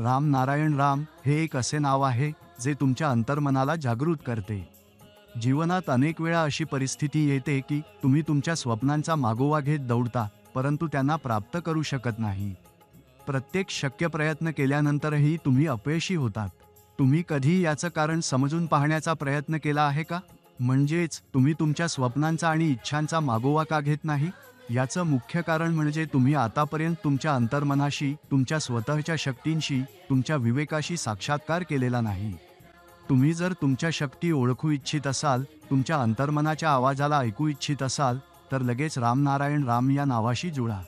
राम नारायण राम हे एक असे नाव आहे जे तुमच्या अंतर्मनाला जागृत करते. जीवनात अनेक वेळा अशी परिस्थिती येते की तुम्ही तुमच्या स्वप्नांचा मागोवा घेत दौडता, परंतु त्यांना प्राप्त करू शकत नाही. प्रत्येक शक्य प्रयत्न केल्यानंतरही तुम्ही अपयशी होतात. तुम्ही कधी याचं कारण समजून पाहण्याचा प्रयत्न केला आहे का? म्हणजेच तुम्ही तुमच्या स्वप्नांचा आणि इच्छांचा मागोवा का घेत नाही? याचं मुख्य कारण म्हणजे तुम्ही आतापर्यंत तुमच्या अंतर्मनाशी, तुमच्या स्वतःच्या शक्तींशी, तुमच्या विवेकाशी साक्षात्कार केलेला नाही. तुम्ही जर तुमच्या शक्ती ओळखू इच्छित असाल, तुमच्या अंतर्मनाच्या आवाजाला ऐकू इच्छित असाल, तर लगेच राम नारायण राम या नावाशी जुळा.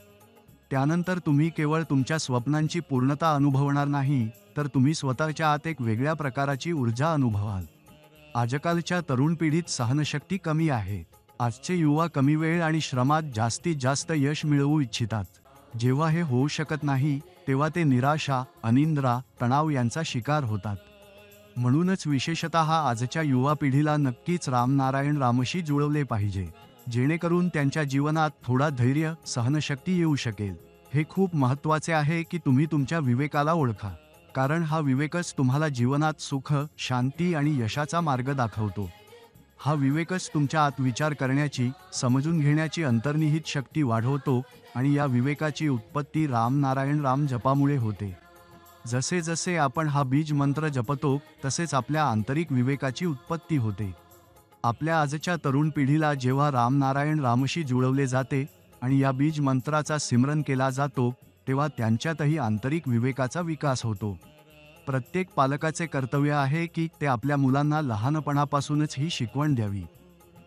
त्यानंतर तुम्ही केवळ तुमच्या स्वप्नांची पूर्णता अनुभवणार नाही, तर तुम्ही स्वतःच्या आत एक वेगळ्या प्रकारची ऊर्जा अनुभवाल. आजकालच्या तरुण पिढीत सहनशक्ती कमी आहे. आजचे युवा कमी वेळ आणि श्रमात जास्तीत जास्त यश मिळवू इच्छितात. जेव्हा हे होऊ शकत नाही, तेव्हा ते निराशा, अनिद्रा, तणाव यांचा शिकार होतात. म्हणूनच विशेषतः आजच्या युवा पिढीला नक्कीच राम नारायण रामशी जुळवले पाहिजे, जेणेकरून त्यांच्या जीवनात थोडा धैर्य, सहनशक्ती येऊ शकेल. हे खूप महत्त्वाचे आहे की तुम्ही तुमच्या विवेकाला ओळखा, कारण हा विवेकच तुम्हाला जीवनात सुख, शांती आणि यशाचा मार्ग दाखवतो. हा विवेकच तुमच्या आत विचार करण्याची, समजून घेण्याची अंतर्निहित शक्ती वाढवतो आणि या विवेकाची उत्पत्ती राम नारायण राम जपामुळे होते. जसे जसे आपण हा बीज मंत्र जपतो, तसेच आपल्या आंतरिक विवेकाची उत्पत्ती होते. आपल्या आजच्या तरुण पिढीला जेव्हा राम नारायण रामशी जुळवले जाते आणि या बीज मंत्राचा सिमरन केला जातो, तेव्हा त्यांच्यातही आंतरिक विवेकाचा विकास होतो. प्रत्येक पालकाचे कर्तव्य आहे की ते आपल्या मुलांना लहानपणापासूनच ही शिकवण द्यावी.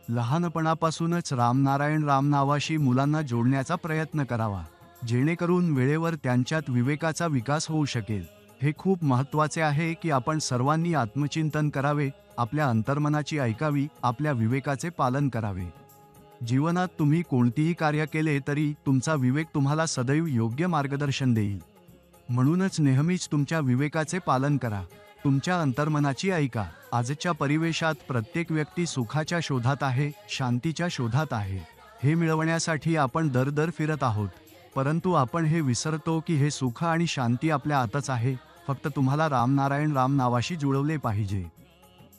लहानपणापासूनच राम नारायण राम नावाशी मुलांना जोडण्याचा प्रयत्न करावा, जेणेकरून वेळेवर त्यांच्यात विवेकाचा विकास होऊ शकेल. हे खूप महत्त्वाचे आहे की आपण सर्वांनी आत्मचिंतन करावे, आपल्या अंतर्मनाची ऐकावी, आपल्या विवेकाचे पालन करावे. जीवनात तुम्ही कोणतीही कार्य केले तरी तुमचा विवेक तुम्हाला सदैव योग्य मार्गदर्शन देईल. म्हणूनच नेहमीच तुमच्या विवेकाचे पालन करा, तुमच्या अंतर्मनाची ऐका. आजच्या परिवेशात प्रत्येक व्यक्ती सुखाच्या शोधात आहे, शांतीच्या शोधात आहे. हे मिळवण्यासाठी आपण दर फिरत आहोत, परंतु आपण हे विसरतो की हे सुख आणि शांती आपल्या आतच आहे. फक्त तुम्हाला राम नारायण राम नावाशी जुळवले पाहिजे.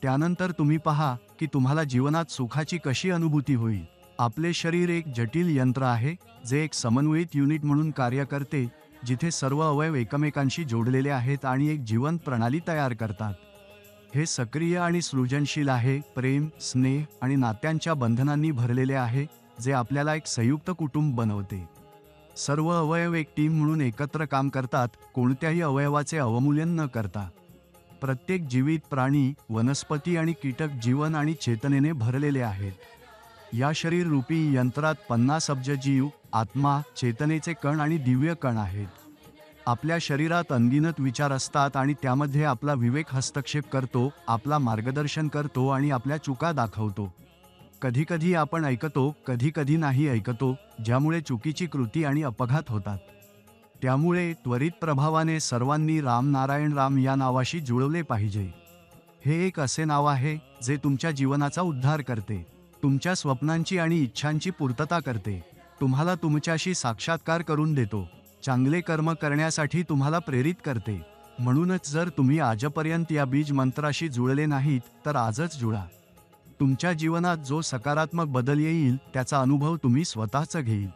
त्यानंतर तुम्ही पहा की तुम्हाला जीवनात सुखाची कशी अनुभूती होईल. आपले शरीर एक जटिल यंत्र आहे, जे एक समन्वयित युनिट म्हणून कार्य करते, जिथे सर्व अवयव एकमेकांशी जोडलेले आहेत आणि एक जिवंत प्रणाली तयार करतात. हे सक्रिय आणि सृजनशील आहे, प्रेम, स्नेह आणि नात्यांच्या बंधनांनी भरलेले आहे, जे आपल्याला एक संयुक्त कुटुंब बनवते. सर्व अवयव एक टीम म्हणून एकत्र काम करतात, कोणत्याही अवयवाचे अवमूल्यन न करता. प्रत्येक जीवित प्राणी, वनस्पती आणि कीटक जीवन आणि चेतनेने भरलेले आहेत. या शरीररूपी यंत्रात 50 अब्ज जीव, आत्मा, चेतनेचे कण आणि दिव्य कण आहेत. आपल्या शरीरात अनगिनत विचार असतात आणि त्यामध्ये आपला विवेक हस्तक्षेप करतो, आपला मार्गदर्शन करतो आणि आपल्या चुका दाखवतो. कधीकधी आपण ऐकतो, कधी नाही ऐकतो, ज्यामुळे चुकीची कृती आणि अपघात होतात. त्यामुळे त्वरित प्रभावाने सर्वांनी राम नारायण राम या नावाशी जुळवले पाहिजे. हे एक असे नाव आहे जे तुमच्या जीवनाचा उद्धार करते, तुमच्या स्वप्नांची आणि इच्छांची पूर्तता करते, तुम्हाला तुमच्याशी साक्षात्कार करून देतो, चांगले कर्म करण्यासाठी तुम्हाला प्रेरित करते. म्हणूनच जर तुम्ही आजपर्यंत या बीज मंत्राशी जुळले नाहीत, तर आजच जुळा. तुमच्या जीवनात जो सकारात्मक बदल येईल, त्याचा अनुभव तुम्ही स्वतःच घेईल.